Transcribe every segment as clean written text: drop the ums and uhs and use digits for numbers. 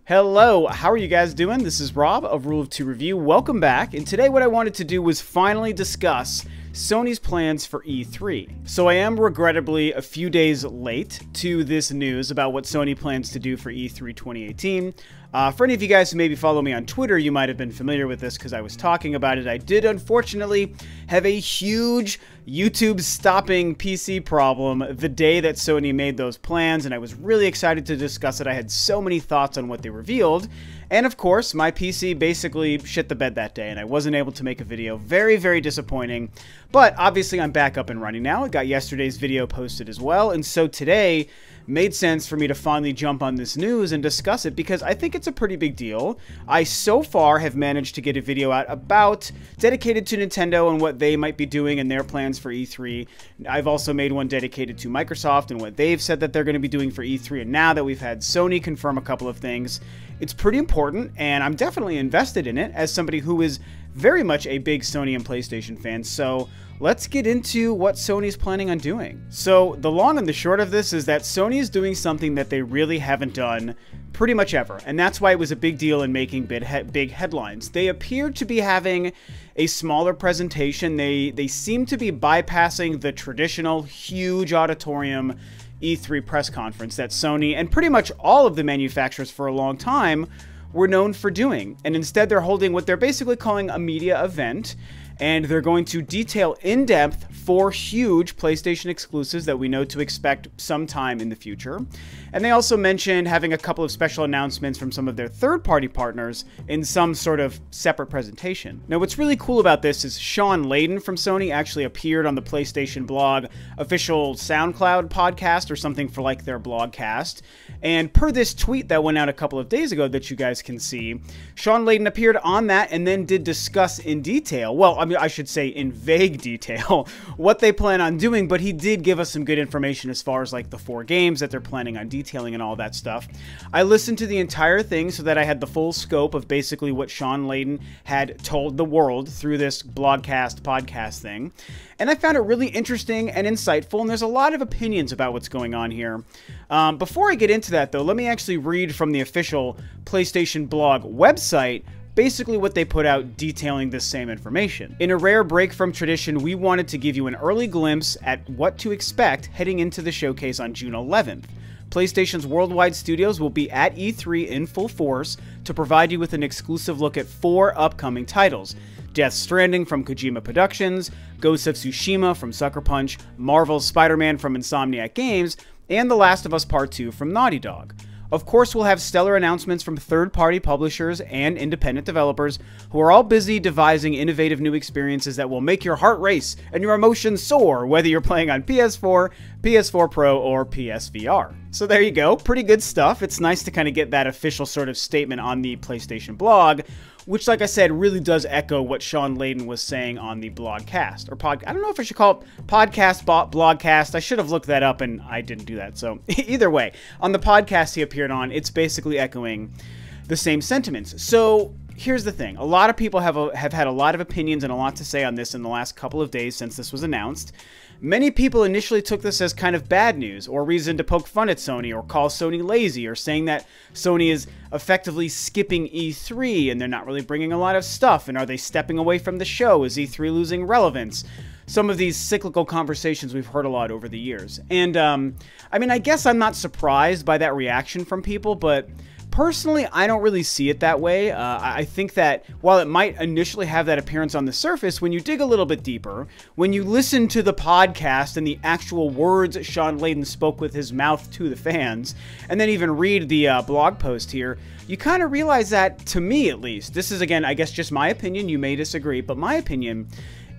Hello, how are you guys doing? This is Rob of Rule of 2 Review. Welcome back, and today what I wanted to do was finally discuss Sony's plans for E3. So I am regrettably a few days late to this news about what Sony plans to do for E3 2018. For any of you guys who maybe follow me on Twitter, you might have been familiar with this because I was talking about it. I did unfortunately have a huge YouTube stopping PC problem the day that Sony made those plans, and I was really excited to discuss it. I had so many thoughts on what they revealed, and of course, my PC basically shit the bed that day, and I wasn't able to make a video. Very, very disappointing, but obviously I'm back up and running now. I got yesterday's video posted as well, and so today made sense for me to finally jump on this news and discuss it because I think it's a pretty big deal. I so far have managed to get a video out about dedicated to Nintendo and what they might be doing and their plans for E3. I've also made one dedicated to Microsoft and what they've said that they're going to be doing for E3, and now that we've had Sony confirm a couple of things, it's pretty important, and I'm definitely invested in it as somebody who is very much a big Sony and PlayStation fan. So let's get into what Sony's planning on doing. So the long and the short of this is that Sony is doing something that they really haven't done pretty much ever, and that's why it was a big deal in making big headlines. They appear to be having a smaller presentation. They seem to be bypassing the traditional huge auditorium E3 press conference that Sony and pretty much all of the manufacturers for a long time were known for doing. And instead they're holding what they're basically calling a media event, and they're going to detail in depth 4 huge PlayStation exclusives that we know to expect sometime in the future. And they also mentioned having a couple of special announcements from some of their third-party partners in some sort of separate presentation. Now, what's really cool about this is Shawn Layden from Sony actually appeared on the PlayStation blog official SoundCloud podcast or something for like their blogcast. And per this tweet that went out a couple of days ago that you guys can see, Shawn Layden appeared on that and then did discuss in detail, well, I should say in vague detail, what they plan on doing, but he did give us some good information as far as like the 4 games that they're planning on detailing and all that stuff. I listened to the entire thing so that I had the full scope of basically what Shawn Layden had told the world through this podcast thing, and I found it really interesting and insightful, and there's a lot of opinions about what's going on here. Before I get into that though, let me actually read from the official PlayStation blog website basically what they put out detailing this same information. In a rare break from tradition, we wanted to give you an early glimpse at what to expect heading into the showcase on June 11th. PlayStation's worldwide studios will be at E3 in full force to provide you with an exclusive look at 4 upcoming titles: Death Stranding from Kojima Productions, Ghost of Tsushima from Sucker Punch, Marvel's Spider-Man from Insomniac Games, and The Last of Us Part 2 from Naughty Dog. Of course, we'll have stellar announcements from third-party publishers and independent developers who are all busy devising innovative new experiences that will make your heart race and your emotions soar, whether you're playing on PS4, PS4 Pro, or PSVR. So there you go, pretty good stuff. It's nice to kind of get that official sort of statement on the PlayStation blog, which, like I said, really does echo what Shawn Layden was saying on the blogcast, or I don't know if I should call it podcast, blogcast. I should have looked that up, and I didn't do that. So either way, on the podcast he appeared on, it's basically echoing the same sentiments. So here's the thing. A lot of people have had a lot of opinions and a lot to say on this in the last couple of days since this was announced. Many people initially took this as kind of bad news or reason to poke fun at Sony or call Sony lazy or saying that Sony is effectively skipping E3 and they're not really bringing a lot of stuff, and are they stepping away from the show? Is E3 losing relevance? Some of these cyclical conversations we've heard a lot over the years. And I mean, I guess I'm not surprised by that reaction from people, but personally, I don't really see it that way. I think that while it might initially have that appearance on the surface, when you dig a little bit deeper, when you listen to the podcast and the actual words Shawn Layden spoke with his mouth to the fans, and then even read the blog post here, you kind of realize that, to me at least, this is, again, I guess just my opinion, you may disagree, but my opinion,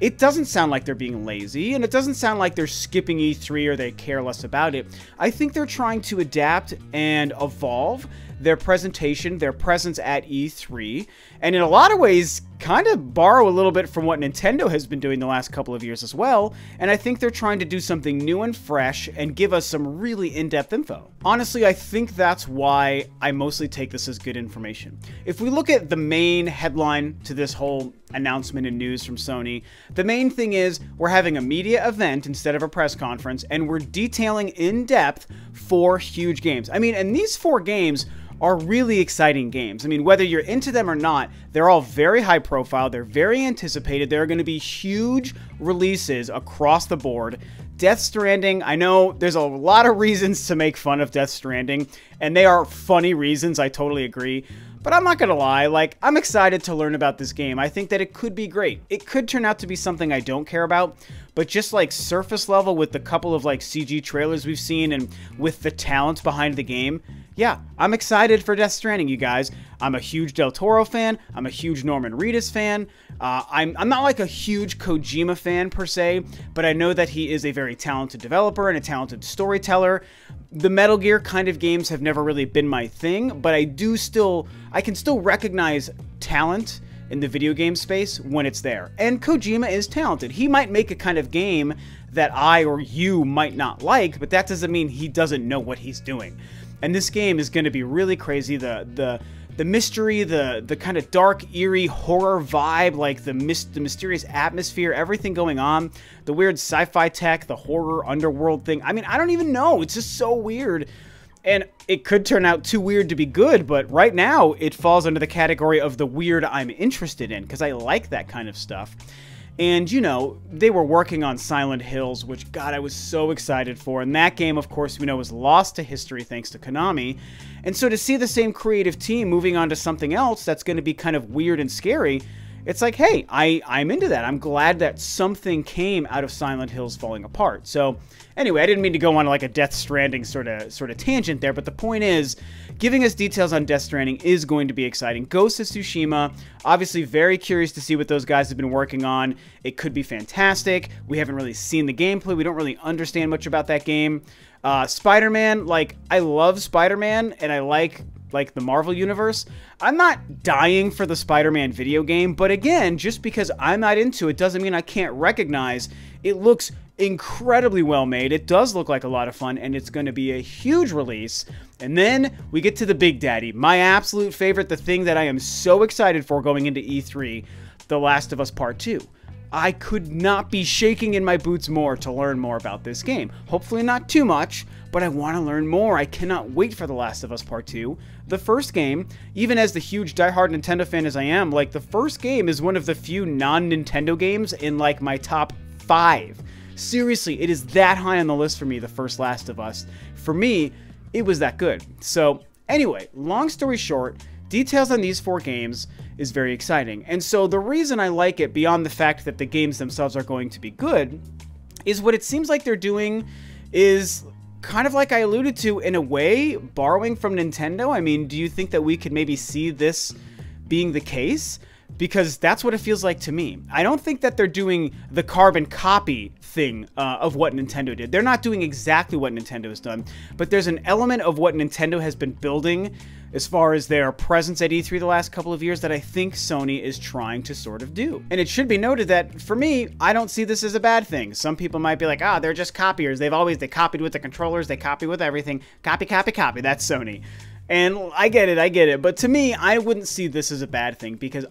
it doesn't sound like they're being lazy, and it doesn't sound like they're skipping E3 or they care less about it. I think they're trying to adapt and evolve their presentation, their presence at E3, and in a lot of ways kind of borrow a little bit from what Nintendo has been doing the last couple of years as well, and I think they're trying to do something new and fresh and give us some really in-depth info. Honestly, I think that's why I mostly take this as good information. If we look at the main headline to this whole announcement and news from Sony, the main thing is we're having a media event instead of a press conference, and we're detailing in depth 4 huge games. I mean, and these 4 games are really exciting games. I mean, whether you're into them or not, they're all very high profile, they're very anticipated, there are going to be huge releases across the board. Death Stranding, I know there's a lot of reasons to make fun of Death Stranding, and they are funny reasons, I totally agree. But I'm not gonna lie, like, I'm excited to learn about this game. I think that it could be great. It could turn out to be something I don't care about, but just like surface level with the couple of like CG trailers we've seen and with the talent behind the game, yeah, I'm excited for Death Stranding, you guys. I'm a huge Del Toro fan. I'm a huge Norman Reedus fan. I'm not like a huge Kojima fan per se, but I know that he is a very talented developer and a talented storyteller. The Metal Gear kind of games have never really been my thing, but I can still recognize talent in the video game space when it's there. And Kojima is talented. He might make a kind of game that I or you might not like, but that doesn't mean he doesn't know what he's doing. And this game is going to be really crazy. The mystery, the kind of dark, eerie horror vibe, like the mysterious atmosphere, everything going on, the weird sci-fi tech, the horror underworld thing. I mean, I don't even know. It's just so weird. And it could turn out too weird to be good, but right now it falls under the category of the weird I'm interested in, because I like that kind of stuff. And, you know, they were working on Silent Hills, which, God, I was so excited for. And that game, of course, we know was lost to history thanks to Konami. And so to see the same creative team moving on to something else that's going to be kind of weird and scary, it's like, hey, I'm into that. I'm glad that something came out of Silent Hills falling apart. So anyway, I didn't mean to go on like a Death Stranding sort of tangent there, but the point is, giving us details on Death Stranding is going to be exciting. Ghost of Tsushima, obviously very curious to see what those guys have been working on. It could be fantastic. We haven't really seen the gameplay. We don't really understand much about that game. Spider-Man, like, I love Spider-Man, and I like the Marvel Universe. I'm not dying for the Spider-Man video game, but again, just because I'm not into it doesn't mean I can't recognize it looks incredibly well made. It does look like a lot of fun, and it's going to be a huge release. And then we get to the Big Daddy, my absolute favorite, the thing that I am so excited for going into E3, The Last of Us Part 2. I could not be shaking in my boots more to learn more about this game. Hopefully not too much, but I want to learn more. I cannot wait for The Last of Us Part 2. The first game, even as the huge diehard Nintendo fan as I am, like, the first game is one of the few non-Nintendo games in, like, my top 5. Seriously, it is that high on the list for me, the first Last of Us. For me, it was that good. So, anyway, long story short, details on these 4 games is very exciting. And so the reason I like it, beyond the fact that the games themselves are going to be good, is what it seems like they're doing is kind of like I alluded to, in a way, borrowing from Nintendo. I mean, do you think that we could maybe see this being the case? Because that's what it feels like to me. I don't think that they're doing the carbon copy thing of what Nintendo did. They're not doing exactly what Nintendo has done, but there's an element of what Nintendo has been building as far as their presence at E3 the last couple of years that I think Sony is trying to sort of do. And it should be noted that, for me, I don't see this as a bad thing. Some people might be like, ah, they're just copiers. They copied with the controllers, they copy with everything. Copy, copy, copy. That's Sony. And I get it. But to me, I wouldn't see this as a bad thing, because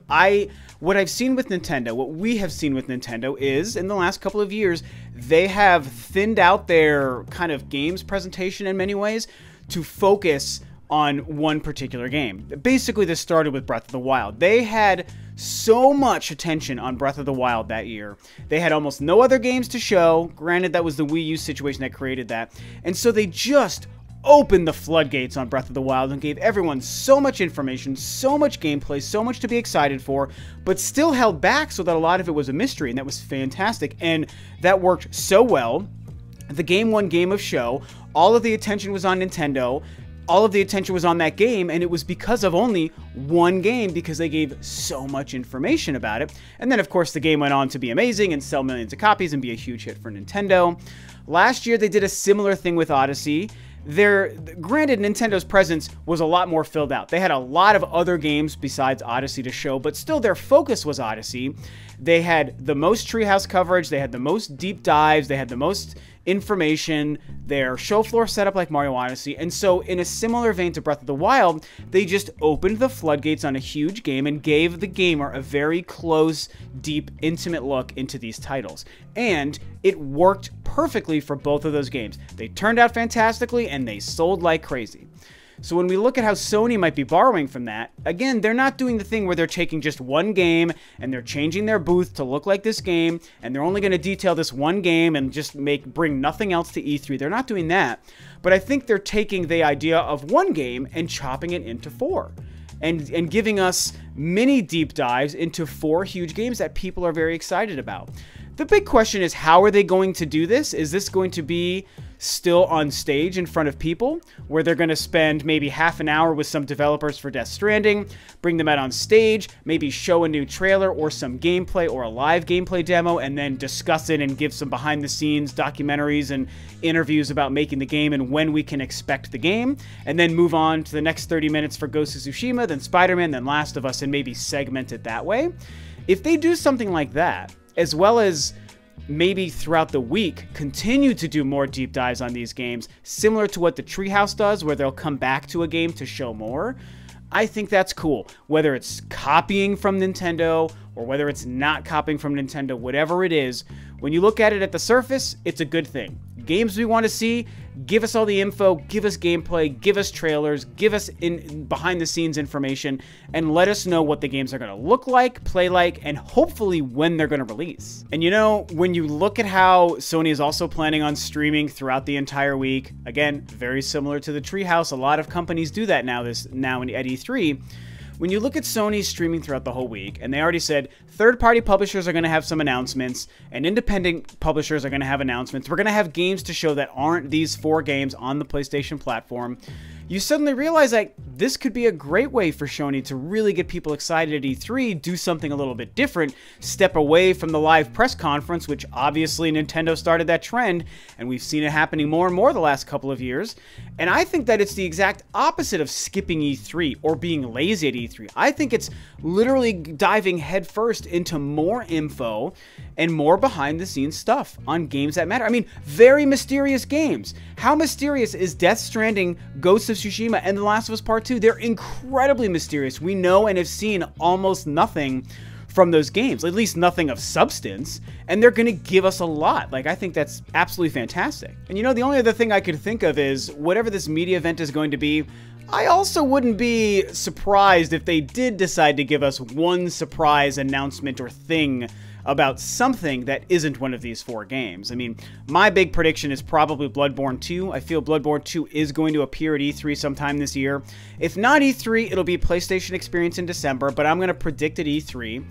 what I've seen with Nintendo, what we have seen with Nintendo is, in the last couple of years, they have thinned out their kind of games presentation in many ways to focus on one particular game. Basically, this started with Breath of the Wild. They had so much attention on Breath of the Wild that year. They had almost no other games to show. Granted, that was the Wii U situation that created that. And so they just opened the floodgates on Breath of the Wild and gave everyone so much information, so much gameplay, so much to be excited for, but still held back so that a lot of it was a mystery, and that was fantastic. And that worked so well. The game won Game of Show. All of the attention was on Nintendo. All of the attention was on that game, and it was because of only one game, because they gave so much information about it. And then, of course, the game went on to be amazing and sell millions of copies and be a huge hit for Nintendo. Last year, they did a similar thing with Odyssey. Granted, Nintendo's presence was a lot more filled out. They had a lot of other games besides Odyssey to show, but still their focus was Odyssey. They had the most Treehouse coverage, they had the most deep dives, they had the most information, their show floor set up like Mario Odyssey, and so in a similar vein to Breath of the Wild, they just opened the floodgates on a huge game and gave the gamer a very close, deep, intimate look into these titles. And it worked perfectly for both of those games. They turned out fantastically, and they sold like crazy. So when we look at how Sony might be borrowing from that, again, they're not doing the thing where they're taking just one game and they're changing their booth to look like this game, and they're only going to detail this one game and just bring nothing else to E3. They're not doing that. But I think they're taking the idea of one game and chopping it into 4. And giving us mini deep dives into 4 huge games that people are very excited about. The big question is, how are they going to do this? Is this going to be still on stage in front of people, where they're going to spend maybe half an hour with some developers for Death Stranding, bring them out on stage, maybe show a new trailer or some gameplay or a live gameplay demo, and then discuss it and give some behind-the-scenes documentaries and interviews about making the game and when we can expect the game, and then move on to the next 30 minutes for Ghost of Tsushima, then Spider-Man, then Last of Us, and maybe segment it that way? If they do something like that, as well as maybe throughout the week continue to do more deep dives on these games, similar to what the Treehouse does, where they'll come back to a game to show more, I think that's cool. Whether it's copying from Nintendo or whether it's not copying from Nintendo, whatever it is, when you look at it at the surface, it's a good thing. Games we want to see, give us all the info, give us gameplay, give us trailers, give us behind-the-scenes information, and let us know what the games are going to look like, play like, and hopefully when they're going to release. And you know, when you look at how Sony is also planning on streaming throughout the entire week, again, very similar to the Treehouse, a lot of companies do that now at E3. When you look at Sony streaming throughout the whole week, and they already said third-party publishers are going to have some announcements, and independent publishers are going to have announcements. We're going to have games to show that aren't these 4 games on the PlayStation platform. You suddenly realize that this could be a great way for Sony to really get people excited at E3, do something a little bit different, step away from the live press conference, which obviously Nintendo started that trend, and we've seen it happening more and more the last couple of years. And I think that it's the exact opposite of skipping E3 or being lazy at E3. I think it's literally diving headfirst into more info and more behind-the-scenes stuff on games that matter. I mean, very mysterious games. How mysterious is Death Stranding, Ghost of Tsushima, and The Last of Us Part 2? They're incredibly mysterious. We know and have seen almost nothing from those games, at least nothing of substance, and they're going to give us a lot. Like, I think that's absolutely fantastic. And you know, the only other thing I could think of is whatever this media event is going to be, I also wouldn't be surprised if they did decide to give us one surprise announcement or thing about something that isn't one of these 4 games. I mean, my big prediction is probably Bloodborne 2. I feel Bloodborne 2 is going to appear at E3 sometime this year. If not E3, it'll be PlayStation Experience in December, but I'm going to predict at E3.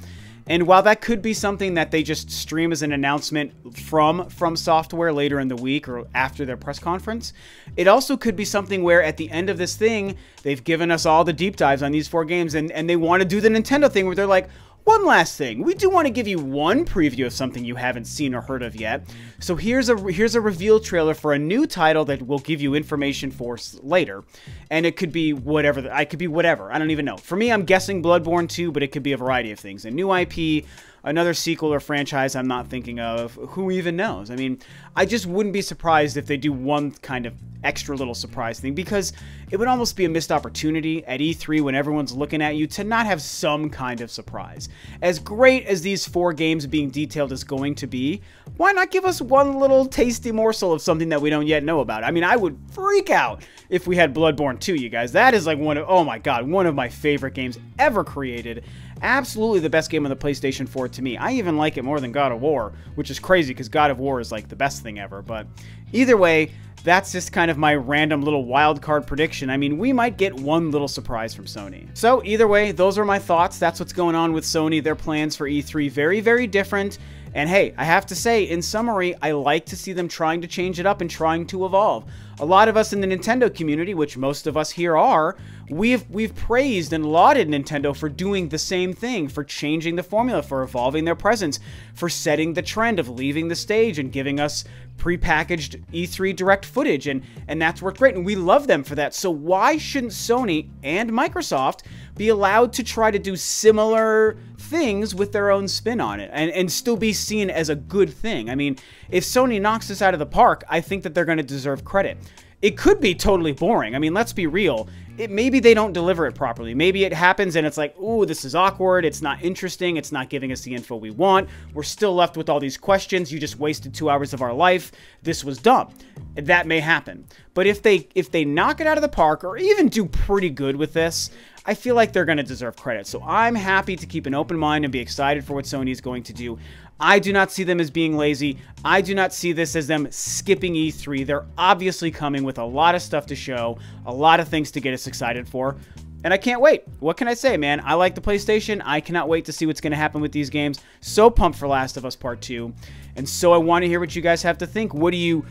And while that could be something that they just stream as an announcement from Software later in the week or after their press conference, it also could be something where at the end of this thing, they've given us all the deep dives on these 4 games, and they want to do the Nintendo thing where they're like, one last thing, we do want to give you one preview of something you haven't seen or heard of yet. So here's a reveal trailer for a new title that we'll give you information for later. And it could be whatever, it could be whatever, I don't even know. For me, I'm guessing Bloodborne 2, but it could be a variety of things. A new IP, another sequel or franchise I'm not thinking of, who even knows? I mean, I just wouldn't be surprised if they do one kind of extra little surprise thing, because it would almost be a missed opportunity at E3 when everyone's looking at you to not have some kind of surprise. As great as these 4 games being detailed is going to be, why not give us one little tasty morsel of something that we don't yet know about? I mean, I would freak out if we had Bloodborne 2, you guys. That is like oh my god, one of my favorite games ever created. Absolutely the best game on the PlayStation 4 to me. I even like it more than God of War, which is crazy because God of War is like the best thing ever. But either way, that's just kind of my random little wild card prediction. I mean, we might get one little surprise from Sony. So either way, those are my thoughts. That's what's going on with Sony. Their plans for E3, very, very different. And hey, I have to say, in summary, I like to see them trying to change it up and trying to evolve. A lot of us in the Nintendo community, which most of us here are, we've praised and lauded Nintendo for doing the same thing, for changing the formula, for evolving their presence, for setting the trend of leaving the stage and giving us prepackaged E3 direct footage, and that's worked great, and we love them for that. So why shouldn't Sony and Microsoft be allowed to try to do similar things with their own spin on it and still be seen as a good thing? I mean, if Sony knocks this out of the park, I think that they're going to deserve credit. it could be totally boring. I mean, let's be real. Maybe they don't deliver it properly. Maybe it happens and it's like, ooh, this is awkward. It's not interesting. It's not giving us the info we want. We're still left with all these questions. You just wasted 2 hours of our life. This was dumb. That may happen. But if they knock it out of the park or even do pretty good with this, I feel like they're going to deserve credit. So I'm happy to keep an open mind and be excited for what Sony is going to do. I do not see them as being lazy. I do not see this as them skipping E3. They're obviously coming with a lot of stuff to show, a lot of things to get us excited for. And I can't wait. What can I say, man? I like the PlayStation. I cannot wait to see what's going to happen with these games. So pumped for Last of Us Part 2. And so I want to hear what you guys have to think. What do you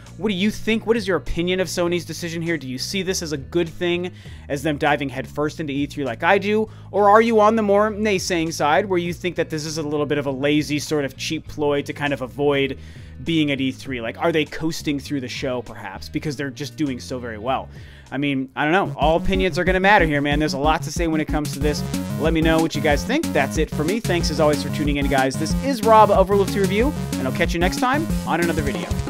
think? What is your opinion of Sony's decision here? Do you see this as a good thing, as them diving headfirst into E3 like I do? Or are you on the more naysaying side where you think that this is a little bit of a lazy sort of cheap ploy to kind of avoid being at E3? Like, are they coasting through the show perhaps because they're just doing so very well? I mean, I don't know. All opinions are going to matter here, man. There's a lot to say when it comes to this. Let me know what you guys think. That's it for me. Thanks as always for tuning in, guys. This is Rob of Ro2R Review, and I'll catch you next time on another video.